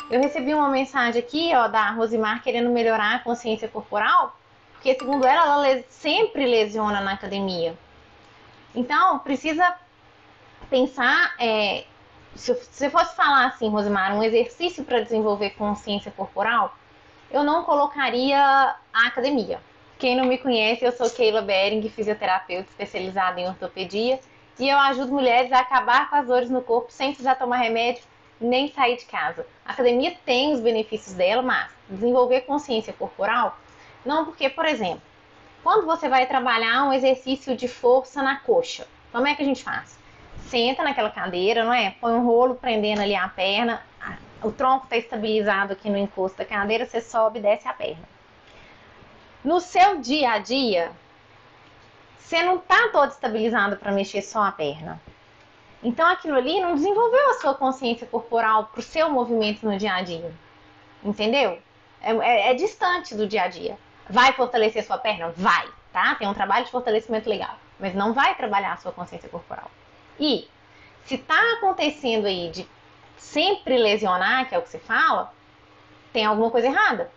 Eu recebi uma mensagem aqui, ó, da Rosimar querendo melhorar a consciência corporal, porque segundo ela, sempre lesiona na academia. Então, precisa pensar, se você fosse falar assim, Rosimar, um exercício para desenvolver consciência corporal, eu não colocaria a academia. Quem não me conhece, eu sou Keila Bering, fisioterapeuta especializada em ortopedia, e eu ajudo mulheres a acabar com as dores no corpo sem precisar tomar remédio nem sair de casa. A academia tem os benefícios dela, mas desenvolver consciência corporal, não, porque, por exemplo, quando você vai trabalhar um exercício de força na coxa, como é que a gente faz? Senta naquela cadeira, não é? Põe um rolo prendendo ali a perna, o tronco está estabilizado aqui no encosto da cadeira, você sobe e desce a perna. No seu dia a dia, você não está todo estabilizado para mexer só a perna. Então aquilo ali não desenvolveu a sua consciência corporal para o seu movimento no dia a dia. Entendeu? É distante do dia a dia. Vai fortalecer sua perna? Vai, tá? Tem um trabalho de fortalecimento legal. Mas não vai trabalhar a sua consciência corporal. E se tá acontecendo aí de sempre lesionar, que é o que se fala, tem alguma coisa errada.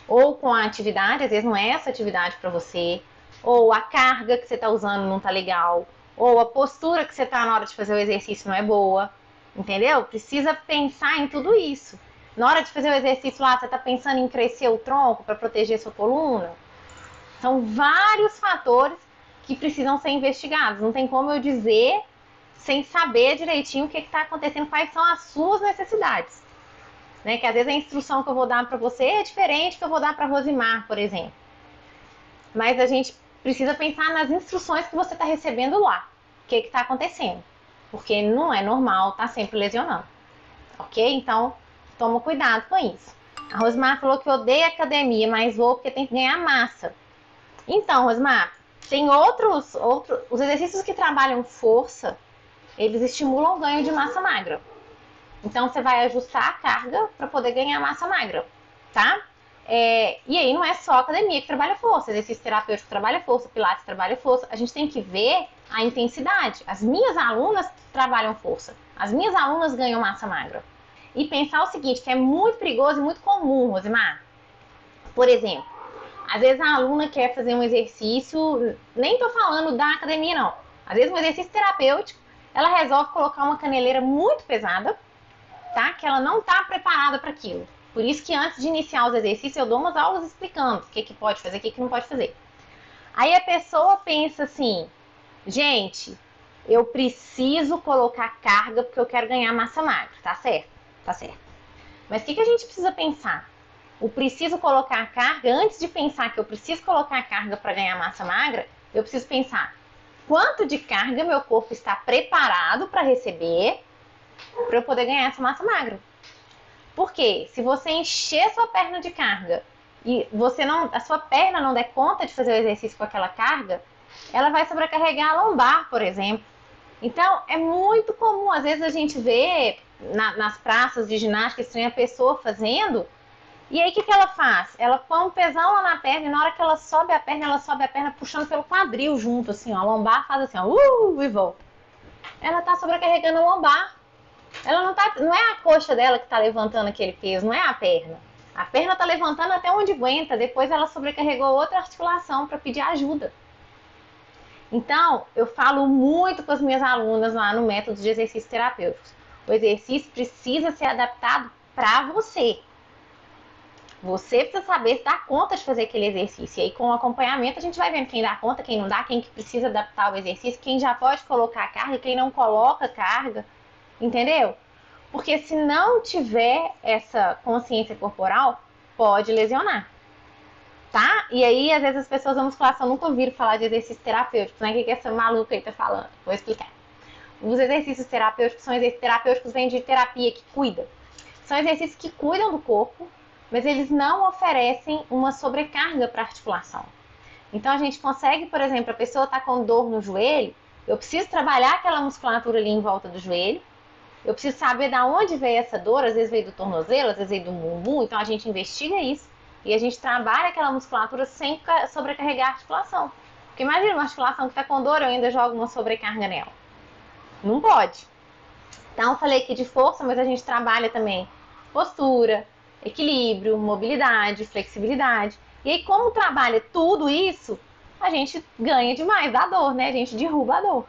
Ou com a atividade, às vezes não é essa atividade para você, ou a carga que você tá usando não tá legal, ou a postura que você tá na hora de fazer o exercício não é boa, entendeu? Precisa pensar em tudo isso. Na hora de fazer o exercício lá, você tá pensando em crescer o tronco para proteger sua coluna? São vários fatores que precisam ser investigados. Não tem como eu dizer sem saber direitinho o que está acontecendo, quais são as suas necessidades. Né? Que às vezes a instrução que eu vou dar para você é diferente que eu vou dar para Rosimar, por exemplo. Mas a gente precisa pensar nas instruções que você está recebendo lá. O que está acontecendo? Porque não é normal estar sempre lesionando. Ok? Então, toma cuidado com isso. A Rosmar falou que odeia academia, mas vou porque tem que ganhar massa. Então, Rosmar, tem os exercícios que trabalham força, eles estimulam o ganho de massa magra. Então, você vai ajustar a carga para poder ganhar massa magra, tá? E aí não é só a academia que trabalha força, exercício terapêutico trabalha força, pilates trabalha força. A gente tem que ver a intensidade. As minhas alunas trabalham força, as minhas alunas ganham massa magra. E pensar o seguinte, que é muito perigoso e muito comum, Rosimar. Por exemplo, às vezes a aluna quer fazer um exercício, nem tô falando da academia não, às vezes um exercício terapêutico, ela resolve colocar uma caneleira muito pesada, tá? Que ela não tá preparada para aquilo. Por isso que antes de iniciar os exercícios eu dou umas aulas explicando o que pode fazer, o que não pode fazer. Aí a pessoa pensa assim, gente, eu preciso colocar carga porque eu quero ganhar massa magra, tá certo? Tá certo. Mas o que a gente precisa pensar? O preciso colocar carga, antes de pensar que eu preciso colocar carga para ganhar massa magra, eu preciso pensar quanto de carga meu corpo está preparado para receber para eu poder ganhar essa massa magra. Porque se você encher sua perna de carga e a sua perna não der conta de fazer o exercício com aquela carga, ela vai sobrecarregar a lombar, por exemplo. Então, é muito comum, às vezes a gente vê nas praças de ginástica, tem a pessoa fazendo, e aí o que ela faz? Ela põe um pesão lá na perna, e na hora que ela sobe a perna puxando pelo quadril junto, assim, ó, a lombar faz assim, ó, e volta. Ela tá sobrecarregando a lombar. Ela não é a coxa dela que tá levantando aquele peso, não é a perna. A perna tá levantando até onde aguenta, depois ela sobrecarregou outra articulação para pedir ajuda. Então, eu falo muito com as minhas alunas lá no método de exercícios terapêuticos. O exercício precisa ser adaptado para você. Você precisa saber dar conta de fazer aquele exercício. E aí, com o acompanhamento, a gente vai vendo quem dá conta, quem não dá, quem que precisa adaptar o exercício, quem já pode colocar carga, quem não coloca carga. Entendeu? Porque se não tiver essa consciência corporal, pode lesionar. Tá? E aí, às vezes, as pessoas da musculação nunca ouviram falar de exercícios terapêuticos, né? O que essa maluca aí tá falando? Vou explicar. Os exercícios terapêuticos são exercícios terapêuticos, vêm de terapia, que cuida. São exercícios que cuidam do corpo, mas eles não oferecem uma sobrecarga para a articulação. Então, a gente consegue, por exemplo, a pessoa tá com dor no joelho, eu preciso trabalhar aquela musculatura ali em volta do joelho, eu preciso saber de onde veio essa dor, às vezes veio do tornozelo, às vezes veio do bumbum, então a gente investiga isso e a gente trabalha aquela musculatura sem sobrecarregar a articulação. Porque imagina uma articulação que está com dor, eu ainda jogo uma sobrecarga nela. Não pode. Então eu falei aqui de força, mas a gente trabalha também postura, equilíbrio, mobilidade, flexibilidade. E aí, como trabalha tudo isso, a gente ganha demais da dor, né? A gente derruba a dor.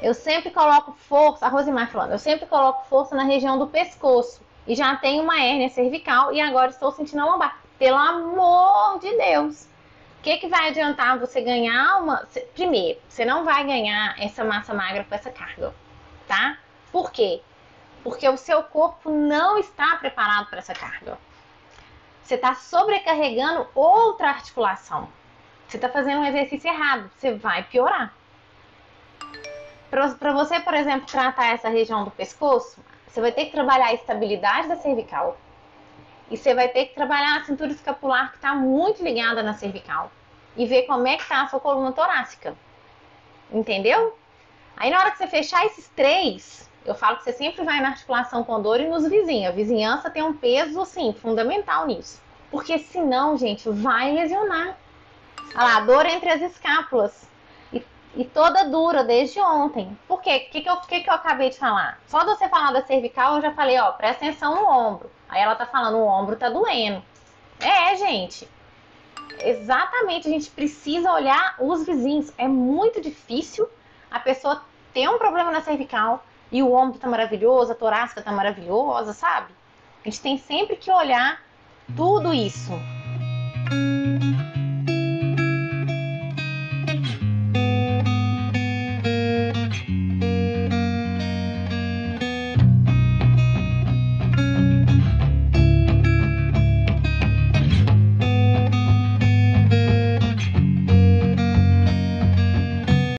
Eu sempre coloco força, a Rosimar falando, eu sempre coloco força na região do pescoço. E já tenho uma hérnia cervical e agora estou sentindo a lombar. Pelo amor de Deus! O que vai adiantar você ganhar uma... Primeiro, você não vai ganhar essa massa magra com essa carga, tá? Por quê? Porque o seu corpo não está preparado para essa carga. Você está sobrecarregando outra articulação. Você está fazendo um exercício errado. Você vai piorar. Para você, por exemplo, tratar essa região do pescoço, você vai ter que trabalhar a estabilidade da cervical. E você vai ter que trabalhar a cintura escapular, que está muito ligada na cervical. E ver como é que está a sua coluna torácica. Entendeu? Aí na hora que você fechar esses três, eu falo que você sempre vai na articulação com dor e nos vizinhos. A vizinhança tem um peso, assim, fundamental nisso. Porque senão, gente, vai lesionar. Olha lá, dor entre as escápulas. E toda dura desde ontem. Por quê? O que eu acabei de falar? Só de você falar da cervical, eu já falei, ó, presta atenção no ombro. Aí ela tá falando, o ombro tá doendo. Gente. Exatamente, a gente precisa olhar os vizinhos. É muito difícil a pessoa ter um problema na cervical e o ombro tá maravilhoso, a torácica tá maravilhosa, sabe? A gente tem sempre que olhar tudo isso.